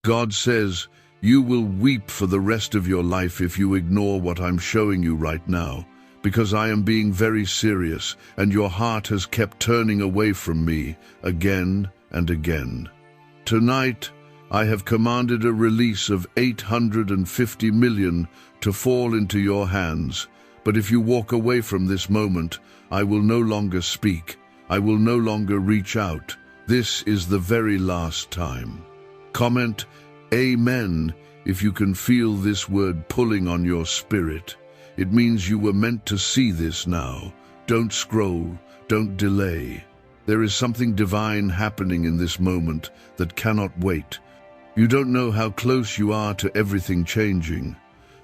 God says, you will weep for the rest of your life if you ignore what I'm showing you right now, because I am being very serious, and your heart has kept turning away from me again and again. Tonight, I have commanded a release of 850 million to fall into your hands, but if you walk away from this moment, I will no longer speak. I will no longer reach out. This is the very last time. Comment Amen if you can feel this word pulling on your spirit. It means you were meant to see this now. Don't scroll, don't delay. There is something divine happening in this moment that cannot wait. You don't know how close you are to everything changing.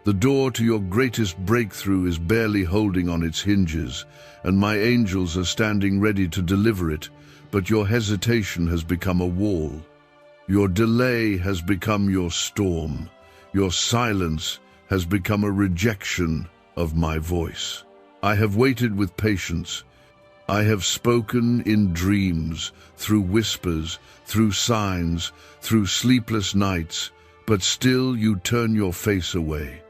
The door to your greatest breakthrough is barely holding on its hinges, and my angels are standing ready to deliver it, but your hesitation has become a wall. Your delay has become your storm. Your silence has become a rejection of my voice. I have waited with patience. I have spoken in dreams, through whispers, through signs, through sleepless nights, but still you turn your face away.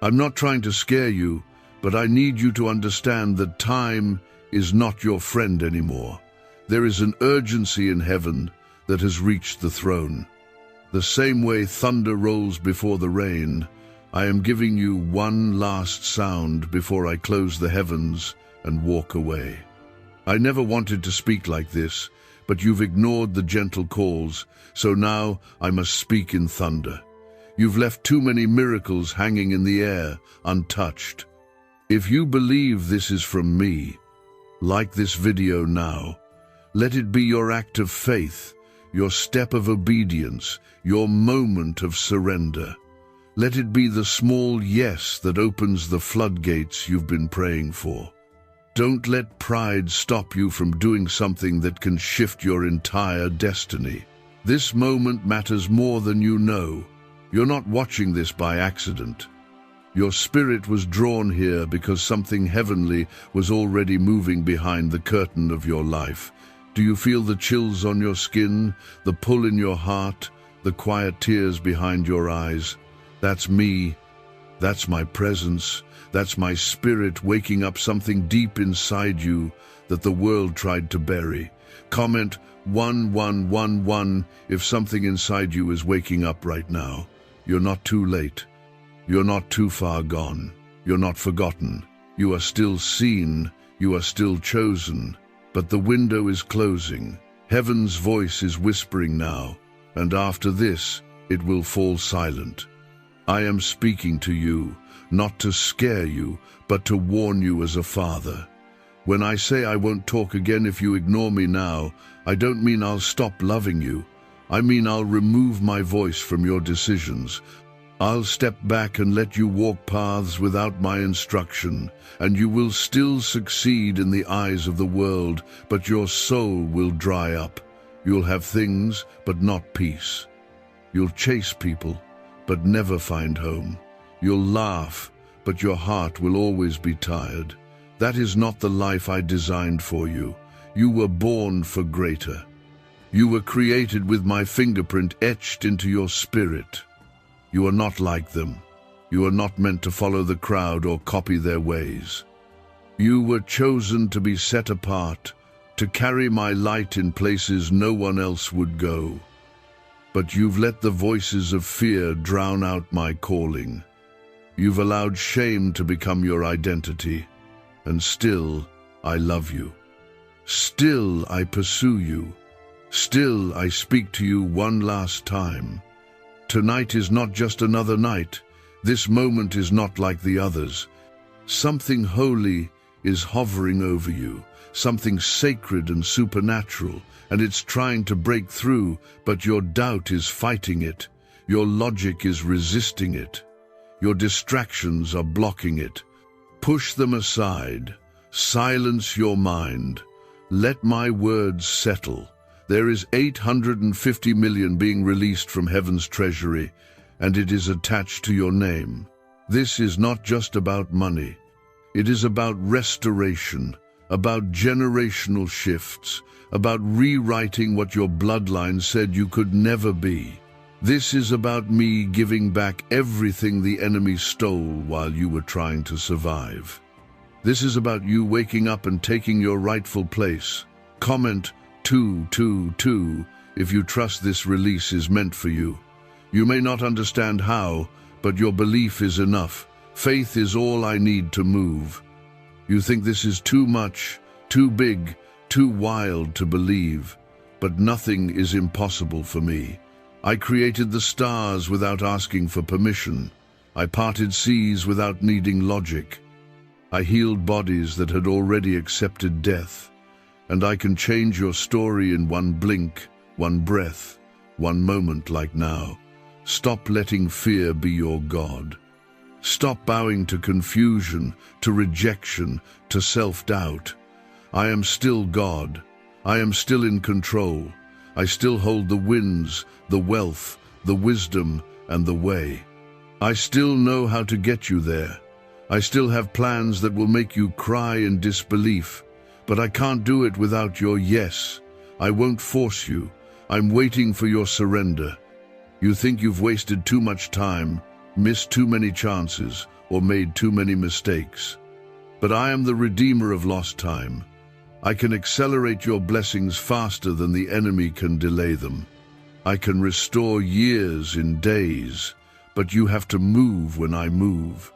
I'm not trying to scare you, but I need you to understand that time is not your friend anymore. There is an urgency in heaven that has reached the throne. The same way thunder rolls before the rain, I am giving you one last sound before I close the heavens and walk away. I never wanted to speak like this, but you've ignored the gentle calls, so now I must speak in thunder. You've left too many miracles hanging in the air, untouched. If you believe this is from me, like this video now, let it be your act of faith, your step of obedience, your moment of surrender. Let it be the small yes that opens the floodgates you've been praying for. Don't let pride stop you from doing something that can shift your entire destiny. This moment matters more than you know. You're not watching this by accident. Your spirit was drawn here because something heavenly was already moving behind the curtain of your life. Do you feel the chills on your skin, the pull in your heart, the quiet tears behind your eyes? That's me. That's my presence. That's my spirit waking up something deep inside you that the world tried to bury. Comment 1111 if something inside you is waking up right now. You're not too late. You're not too far gone. You're not forgotten. You are still seen. You are still chosen. But the window is closing. Heaven's voice is whispering now, and after this, it will fall silent. I am speaking to you, not to scare you, but to warn you as a father. When I say I won't talk again if you ignore me now, I don't mean I'll stop loving you. I mean I'll remove my voice from your decisions. I'll step back and let you walk paths without my instruction, and you will still succeed in the eyes of the world, but your soul will dry up. You'll have things, but not peace. You'll chase people, but never find home. You'll laugh, but your heart will always be tired. That is not the life I designed for you. You were born for greater. You were created with my fingerprint etched into your spirit. You are not like them. You are not meant to follow the crowd or copy their ways. You were chosen to be set apart, to carry my light in places no one else would go. But you've let the voices of fear drown out my calling. You've allowed shame to become your identity, and still I love you. Still I pursue you. Still I speak to you one last time. Tonight is not just another night. This moment is not like the others. Something holy is hovering over you, something sacred and supernatural, and it's trying to break through, but your doubt is fighting it. Your logic is resisting it. Your distractions are blocking it. Push them aside. Silence your mind. Let my words settle. There is 850 million being released from heaven's treasury, and it is attached to your name. This is not just about money. It is about restoration, about generational shifts, about rewriting what your bloodline said you could never be. This is about me giving back everything the enemy stole while you were trying to survive. This is about you waking up and taking your rightful place. Comment 222 if you trust this release is meant for you. You may not understand how, but your belief is enough. Faith is all I need to move. You think this is too much, too big, too wild to believe, but nothing is impossible for me. I created the stars without asking for permission. I parted seas without needing logic. I healed bodies that had already accepted death. And I can change your story in one blink, one breath, one moment like now. Stop letting fear be your God. Stop bowing to confusion, to rejection, to self-doubt. I am still God. I am still in control. I still hold the winds, the wealth, the wisdom, and the way. I still know how to get you there. I still have plans that will make you cry in disbelief. But I can't do it without your yes. I won't force you. I'm waiting for your surrender. You think you've wasted too much time, missed too many chances, or made too many mistakes. But I am the redeemer of lost time. I can accelerate your blessings faster than the enemy can delay them. I can restore years in days, but you have to move when I move.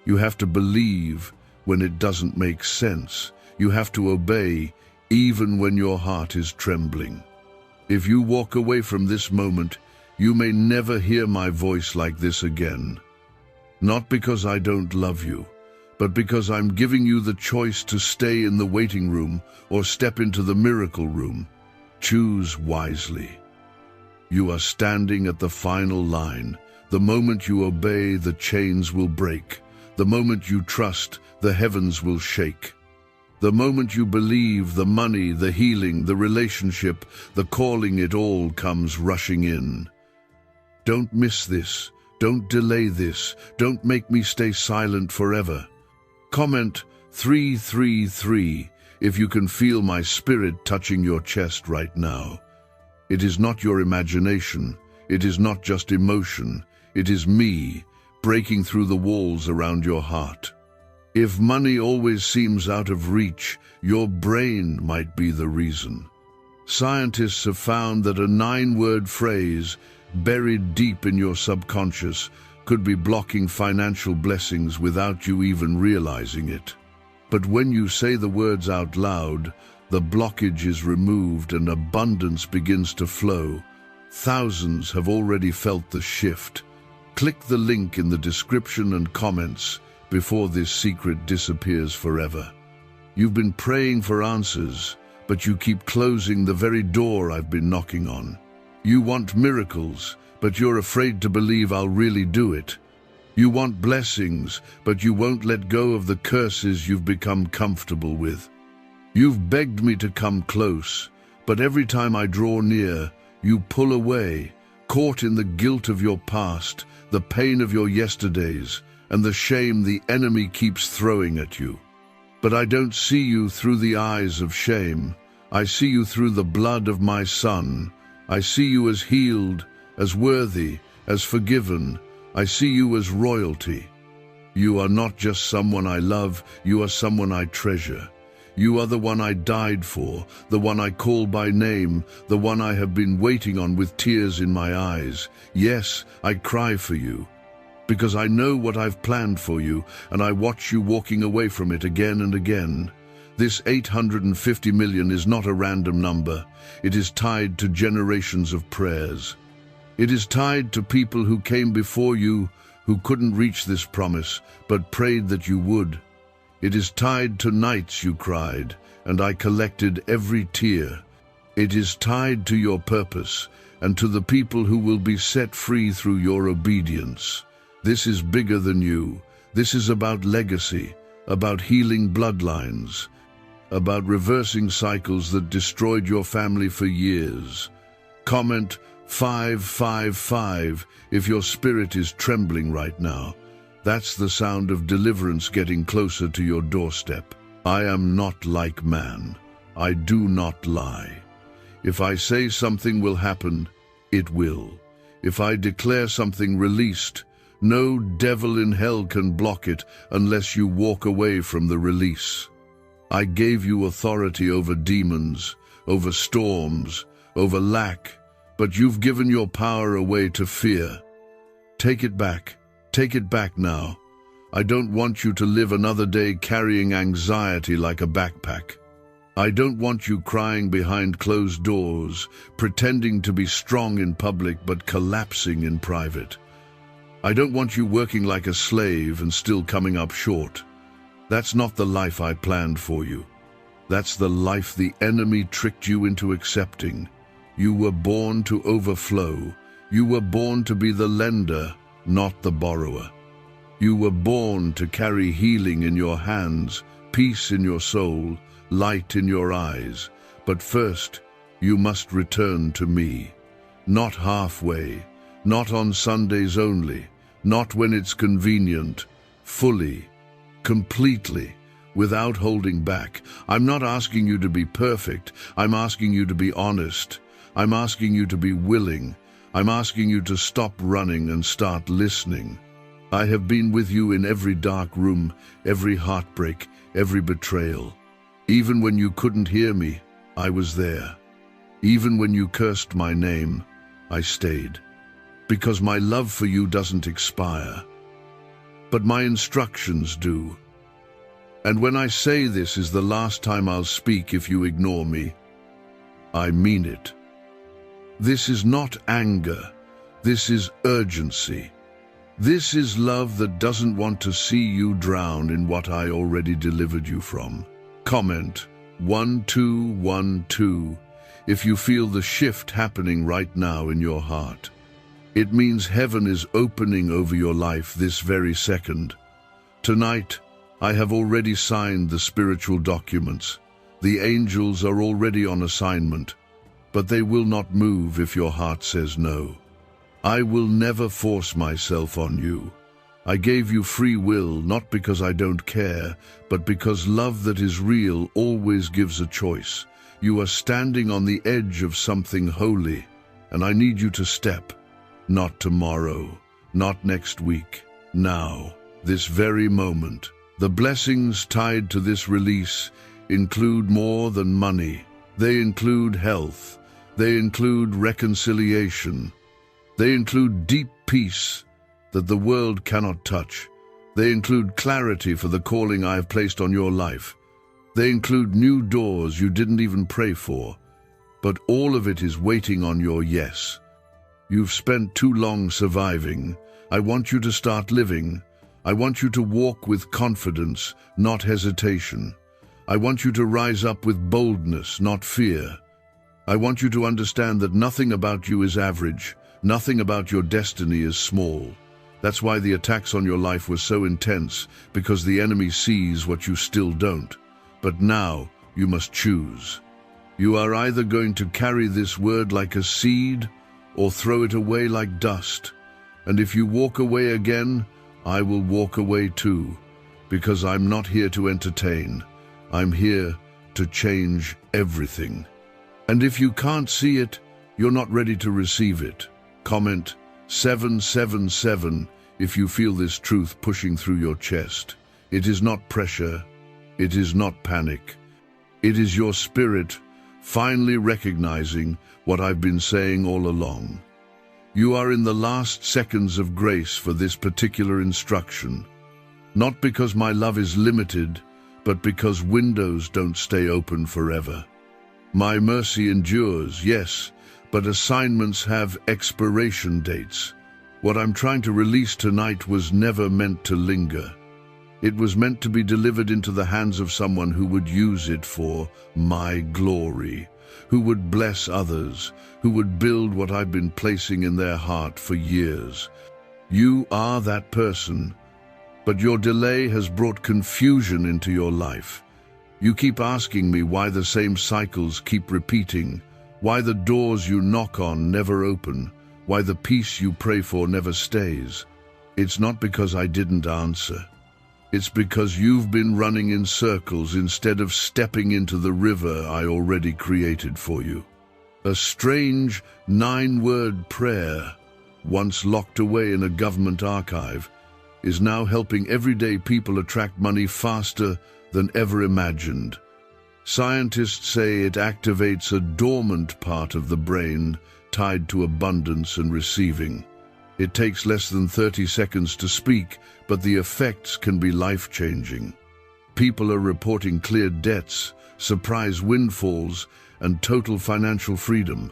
You have to believe when it doesn't make sense. You have to obey even when your heart is trembling. If you walk away from this moment, you may never hear my voice like this again. Not because I don't love you, but because I'm giving you the choice to stay in the waiting room or step into the miracle room. Choose wisely. You are standing at the final line. The moment you obey, the chains will break. The moment you trust, the heavens will shake. The moment you believe, the money, the healing, the relationship, the calling, it all comes rushing in. Don't miss this. Don't delay this. Don't make me stay silent forever. Comment 333 if you can feel my spirit touching your chest right now. It is not your imagination. It is not just emotion. It is me breaking through the walls around your heart. If money always seems out of reach, your brain might be the reason. Scientists have found that a 9-word phrase buried deep in your subconscious could be blocking financial blessings without you even realizing it. But when you say the words out loud, the blockage is removed and abundance begins to flow. Thousands have already felt the shift. Click the link in the description and comments before this secret disappears forever. You've been praying for answers, but you keep closing the very door I've been knocking on. You want miracles, but you're afraid to believe I'll really do it. You want blessings, but you won't let go of the curses you've become comfortable with. You've begged me to come close, but every time I draw near, you pull away, caught in the guilt of your past, the pain of your yesterdays, and the shame the enemy keeps throwing at you. But I don't see you through the eyes of shame. I see you through the blood of my Son. I see you as healed, as worthy, as forgiven. I see you as royalty. You are not just someone I love, you are someone I treasure. You are the one I died for, the one I call by name, the one I have been waiting on with tears in my eyes. Yes, I cry for you, because I know what I've planned for you, and I watch you walking away from it again and again. This 850 million is not a random number. It is tied to generations of prayers. It is tied to people who came before you, who couldn't reach this promise, but prayed that you would. It is tied to nights you cried, and I collected every tear. It is tied to your purpose, and to the people who will be set free through your obedience. This is bigger than you. This is about legacy, about healing bloodlines, about reversing cycles that destroyed your family for years. Comment 555 if your spirit is trembling right now. That's the sound of deliverance getting closer to your doorstep. I am not like man. I do not lie. If I say something will happen, it will. If I declare something released, no devil in hell can block it unless you walk away from the release. I gave you authority over demons, over storms, over lack, but you've given your power away to fear. Take it back. Take it back now. I don't want you to live another day carrying anxiety like a backpack. I don't want you crying behind closed doors, pretending to be strong in public but collapsing in private. I don't want you working like a slave and still coming up short. That's not the life I planned for you. That's the life the enemy tricked you into accepting. You were born to overflow. You were born to be the lender, not the borrower. You were born to carry healing in your hands, peace in your soul, light in your eyes. But first, you must return to me. Not halfway, not on Sundays only, not when it's convenient, fully, completely, without holding back. I'm not asking you to be perfect. I'm asking you to be honest. I'm asking you to be willing. I'm asking you to stop running and start listening. I have been with you in every dark room, every heartbreak, every betrayal. Even when you couldn't hear me, I was there. Even when you cursed my name, I stayed. Because my love for you doesn't expire. But my instructions do. And when I say this is the last time I'll speak if you ignore me, I mean it. This is not anger. This is urgency. This is love that doesn't want to see you drown in what I already delivered you from. Comment 1212 if you feel the shift happening right now in your heart. It means heaven is opening over your life this very second. Tonight, I have already signed the spiritual documents. The angels are already on assignment, but they will not move if your heart says no. I will never force myself on you. I gave you free will, not because I don't care, but because love that is real always gives a choice. You are standing on the edge of something holy, and I need you to step. Not tomorrow, not next week, now, this very moment. The blessings tied to this release include more than money. They include health. They include reconciliation. They include deep peace that the world cannot touch. They include clarity for the calling I have placed on your life. They include new doors you didn't even pray for. But all of it is waiting on your yes. You've spent too long surviving. I want you to start living. I want you to walk with confidence, not hesitation. I want you to rise up with boldness, not fear. I want you to understand that nothing about you is average. Nothing about your destiny is small. That's why the attacks on your life were so intense, because the enemy sees what you still don't. But now, you must choose. You are either going to carry this word like a seed, or throw it away like dust. And if you walk away again, I will walk away too, because I'm not here to entertain. I'm here to change everything. And if you can't see it, you're not ready to receive it. Comment 777 if you feel this truth pushing through your chest. It is not pressure. It is not panic. It is your spirit finally recognizing what I've been saying all along. You are in the last seconds of grace for this particular instruction. Not because my love is limited, but because windows don't stay open forever. My mercy endures, yes, but assignments have expiration dates. What I'm trying to release tonight was never meant to linger. It was meant to be delivered into the hands of someone who would use it for my glory, who would bless others, who would build what I've been placing in their heart for years. You are that person, but your delay has brought confusion into your life. You keep asking me why the same cycles keep repeating, why the doors you knock on never open, why the peace you pray for never stays. It's not because I didn't answer. It's because you've been running in circles instead of stepping into the river I already created for you. A strange 9-word prayer, once locked away in a government archive, is now helping everyday people attract money faster than ever imagined. Scientists say it activates a dormant part of the brain tied to abundance and receiving. It takes less than 30 seconds to speak, but the effects can be life-changing. People are reporting cleared debts, surprise windfalls, and total financial freedom.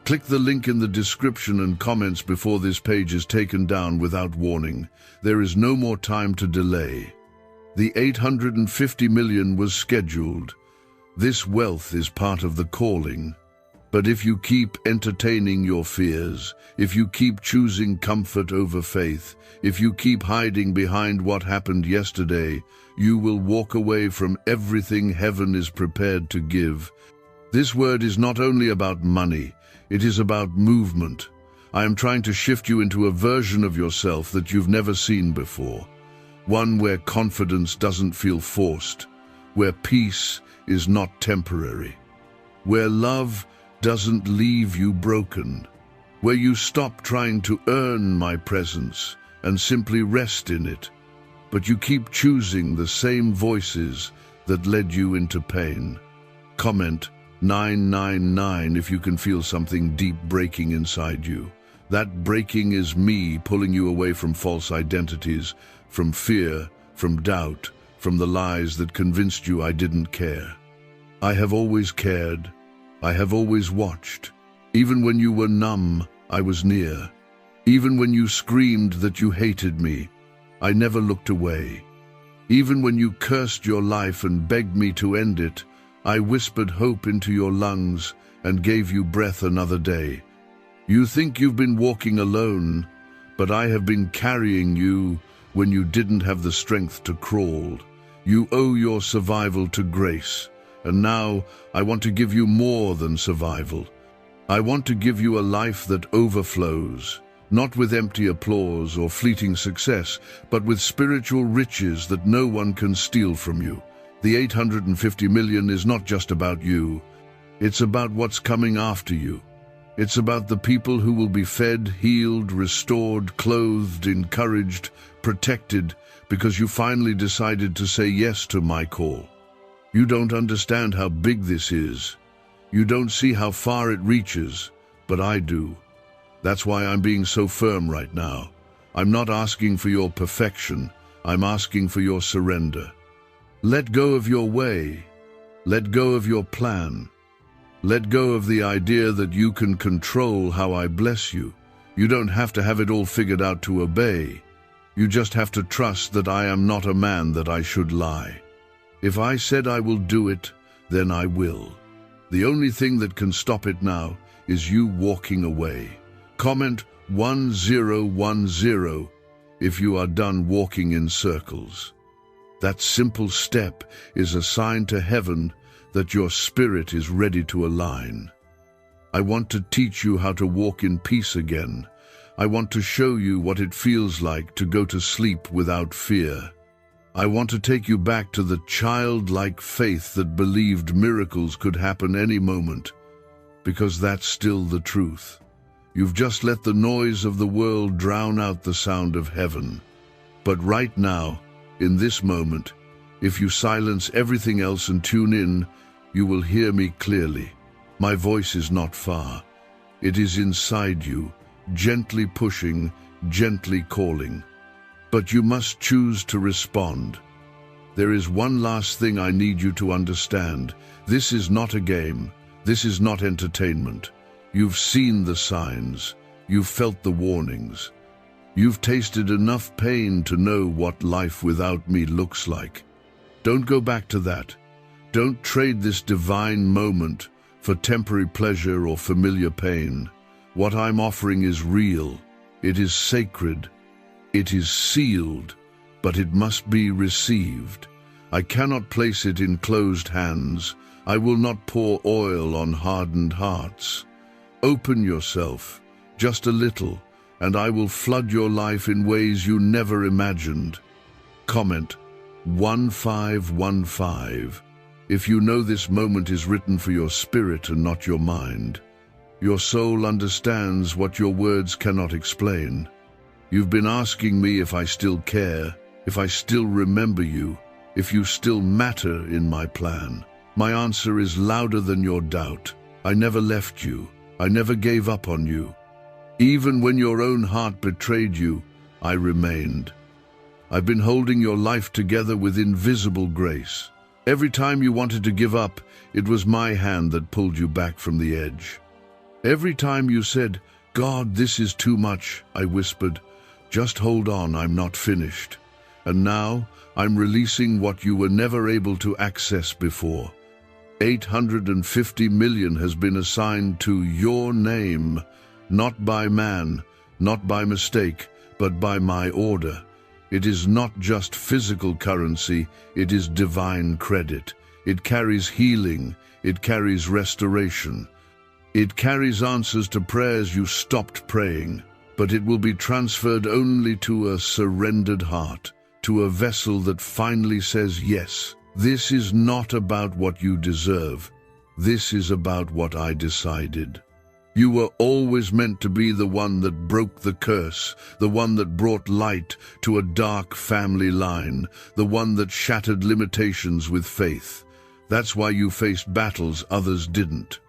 Click the link in the description and comments before this page is taken down without warning. There is no more time to delay. The 850 million was scheduled. This wealth is part of the calling. But if you keep entertaining your fears, if you keep choosing comfort over faith, if you keep hiding behind what happened yesterday, you will walk away from everything heaven is prepared to give. This word is not only about money, it is about movement. I am trying to shift you into a version of yourself that you've never seen before. One where confidence doesn't feel forced, where peace is not temporary, where love doesn't leave you broken, where you stop trying to earn my presence and simply rest in it, but you keep choosing the same voices that led you into pain. Comment 999 if you can feel something deep breaking inside you. That breaking is me pulling you away from false identities, from fear, from doubt, from the lies that convinced you I didn't care. I have always cared. I have always watched. Even when you were numb, I was near. Even when you screamed that you hated me, I never looked away. Even when you cursed your life and begged me to end it, I whispered hope into your lungs and gave you breath another day. You think you've been walking alone, but I have been carrying you when you didn't have the strength to crawl. You owe your survival to grace. And now, I want to give you more than survival. I want to give you a life that overflows, not with empty applause or fleeting success, but with spiritual riches that no one can steal from you. The 850 million is not just about you. It's about what's coming after you. It's about the people who will be fed, healed, restored, clothed, encouraged, protected, because you finally decided to say yes to my call. You don't understand how big this is. You don't see how far it reaches, but I do. That's why I'm being so firm right now. I'm not asking for your perfection. I'm asking for your surrender. Let go of your way. Let go of your plan. Let go of the idea that you can control how I bless you. You don't have to have it all figured out to obey. You just have to trust that I am not a man that I should lie. If I said I will do it, then I will. The only thing that can stop it now is you walking away. Comment 1010 if you are done walking in circles. That simple step is a sign to heaven that your spirit is ready to align. I want to teach you how to walk in peace again. I want to show you what it feels like to go to sleep without fear. I want to take you back to the childlike faith that believed miracles could happen any moment, because that's still the truth. You've just let the noise of the world drown out the sound of heaven. But right now, in this moment, if you silence everything else and tune in, you will hear me clearly. My voice is not far. It is inside you, gently pushing, gently calling. But you must choose to respond. There is one last thing I need you to understand. This is not a game. This is not entertainment. You've seen the signs. You've felt the warnings. You've tasted enough pain to know what life without me looks like. Don't go back to that. Don't trade this divine moment for temporary pleasure or familiar pain. What I'm offering is real. It is sacred. It is sealed, but it must be received. I cannot place it in closed hands. I will not pour oil on hardened hearts. Open yourself, just a little, and I will flood your life in ways you never imagined. Comment 1515 if you know this moment is written for your spirit and not your mind. Your soul understands what your words cannot explain. You've been asking me if I still care, if I still remember you, if you still matter in my plan. My answer is louder than your doubt. I never left you. I never gave up on you. Even when your own heart betrayed you, I remained. I've been holding your life together with invisible grace. Every time you wanted to give up, it was my hand that pulled you back from the edge. Every time you said, "God, this is too much," I whispered, "Just hold on, I'm not finished." And now, I'm releasing what you were never able to access before. 850 million has been assigned to your name, not by man, not by mistake, but by my order. It is not just physical currency, it is divine credit. It carries healing, it carries restoration. It carries answers to prayers you stopped praying, but it will be transferred only to a surrendered heart, to a vessel that finally says yes. This is not about what you deserve. This is about what I decided. You were always meant to be the one that broke the curse, the one that brought light to a dark family line, the one that shattered limitations with faith. That's why you faced battles others didn't.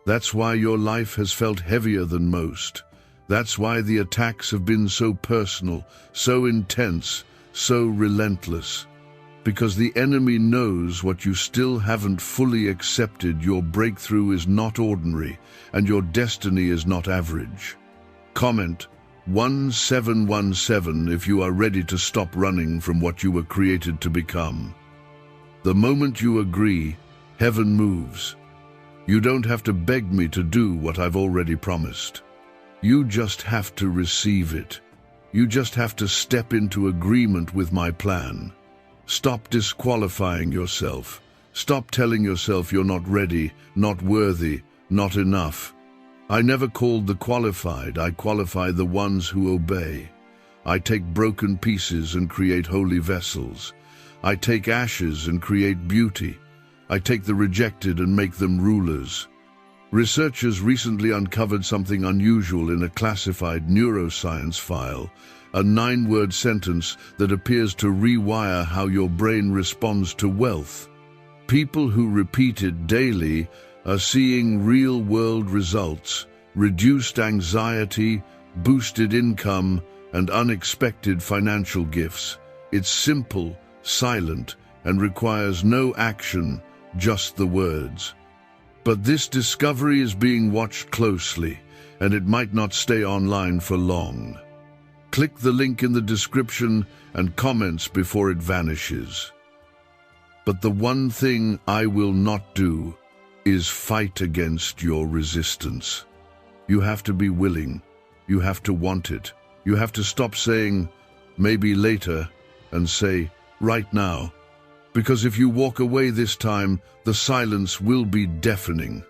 That's why your life has felt heavier than most. That's why the attacks have been so personal, so intense, so relentless. Because the enemy knows what you still haven't fully accepted. Your breakthrough is not ordinary, and your destiny is not average. Comment 1717 if you are ready to stop running from what you were created to become. The moment you agree, heaven moves. You don't have to beg me to do what I've already promised. You just have to receive it. You just have to step into agreement with my plan. Stop disqualifying yourself. Stop telling yourself you're not ready, not worthy, not enough. I never called the qualified, I qualify the ones who obey. I take broken pieces and create holy vessels. I take ashes and create beauty. I take the rejected and make them rulers. Researchers recently uncovered something unusual in a classified neuroscience file, a 9-word sentence that appears to rewire how your brain responds to wealth. People who repeat it daily are seeing real-world results, reduced anxiety, boosted income, and unexpected financial gifts. It's simple, silent, and requires no action, just the words. But this discovery is being watched closely, and it might not stay online for long. Click the link in the description and comments before it vanishes. But the one thing I will not do is fight against your resistance. You have to be willing. You have to want it. You have to stop saying, "Maybe later," and say, "Right now." Because if you walk away this time, the silence will be deafening.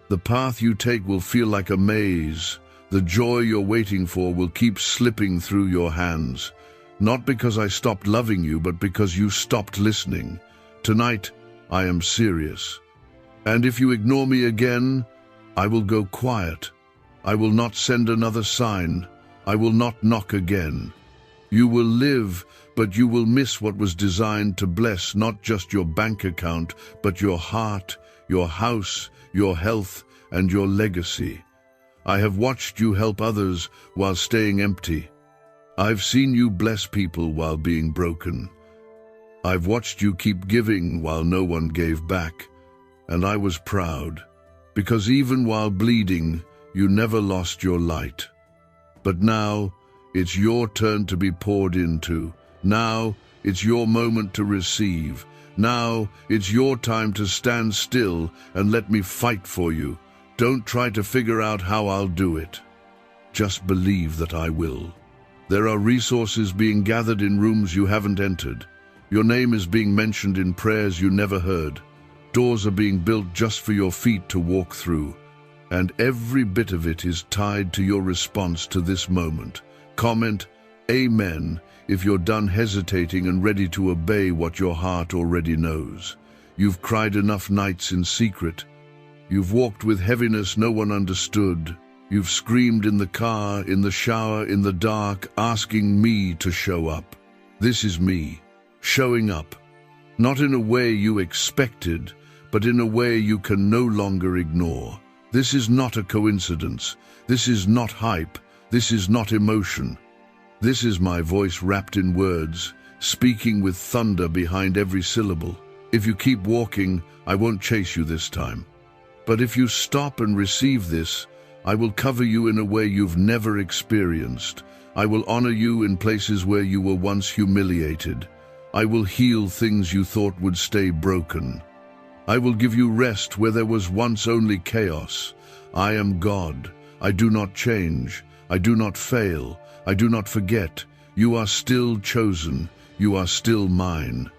The path you take will feel like a maze. The joy you're waiting for will keep slipping through your hands. Not because I stopped loving you, but because you stopped listening. Tonight, I am serious. And if you ignore me again, I will go quiet. I will not send another sign. I will not knock again. You will live, but you will miss what was designed to bless not just your bank account, but your heart, your house, your health, and your legacy. I have watched you help others while staying empty. I've seen you bless people while being broken. I've watched you keep giving while no one gave back. And I was proud, because even while bleeding, you never lost your light. But now, it's your turn to be poured into. Now, it's your moment to receive. Now, it's your time to stand still and let me fight for you. Don't try to figure out how I'll do it. Just believe that I will. There are resources being gathered in rooms you haven't entered. Your name is being mentioned in prayers you never heard. Doors are being built just for your feet to walk through. And every bit of it is tied to your response to this moment. Comment, "Amen," if you're done hesitating and ready to obey what your heart already knows. You've cried enough nights in secret. You've walked with heaviness no one understood. You've screamed in the car, in the shower, in the dark, asking me to show up. This is me, showing up. Not in a way you expected, but in a way you can no longer ignore. This is not a coincidence. This is not hype. This is not emotion. This is my voice wrapped in words, speaking with thunder behind every syllable. If you keep walking, I won't chase you this time. But if you stop and receive this, I will cover you in a way you've never experienced. I will honor you in places where you were once humiliated. I will heal things you thought would stay broken. I will give you rest where there was once only chaos. I am God. I do not change. I do not fail. I do not forget. You are still chosen. You are still mine.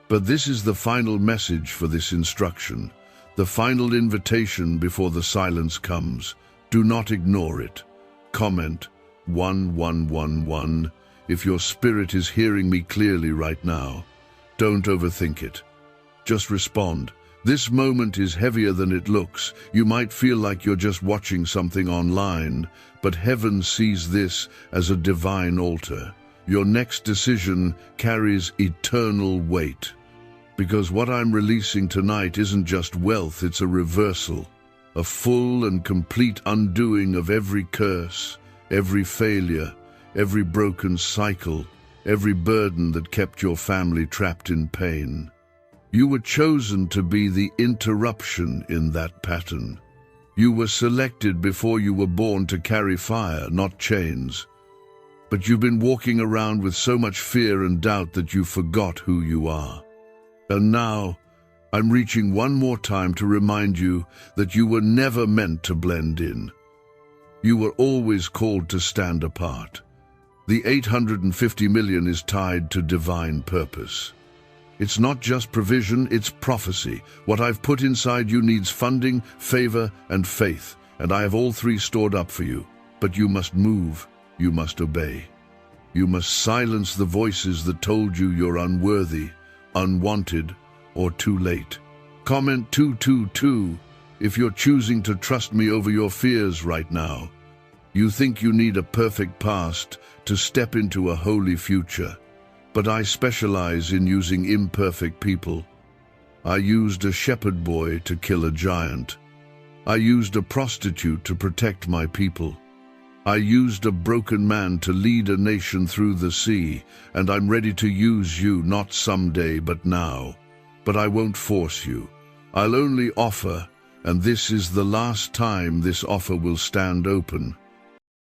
But this is the final message for this instruction, the final invitation before the silence comes. Do not ignore it. Comment 1111 if your spirit is hearing me clearly right now. Don't overthink it. Just respond. This moment is heavier than it looks. You might feel like you're just watching something online, but heaven sees this as a divine altar. Your next decision carries eternal weight. Because what I'm releasing tonight isn't just wealth, it's a reversal. A full and complete undoing of every curse, every failure, every broken cycle, every burden that kept your family trapped in pain. You were chosen to be the interruption in that pattern. You were selected before you were born to carry fire, not chains. But you've been walking around with so much fear and doubt that you forgot who you are. And now, I'm reaching one more time to remind you that you were never meant to blend in. You were always called to stand apart. The 850 million is tied to divine purpose. It's not just provision, it's prophecy. What I've put inside you needs funding, favor, and faith, and I have all three stored up for you. But you must move, you must obey. You must silence the voices that told you you're unworthy, unwanted, or too late. Comment 222 if you're choosing to trust me over your fears right now. You think you need a perfect past to step into a holy future, but I specialize in using imperfect people. I used a shepherd boy to kill a giant. I used a prostitute to protect my people. I used a broken man to lead a nation through the sea, and I'm ready to use you, not someday, but now. But I won't force you. I'll only offer, and this is the last time this offer will stand open.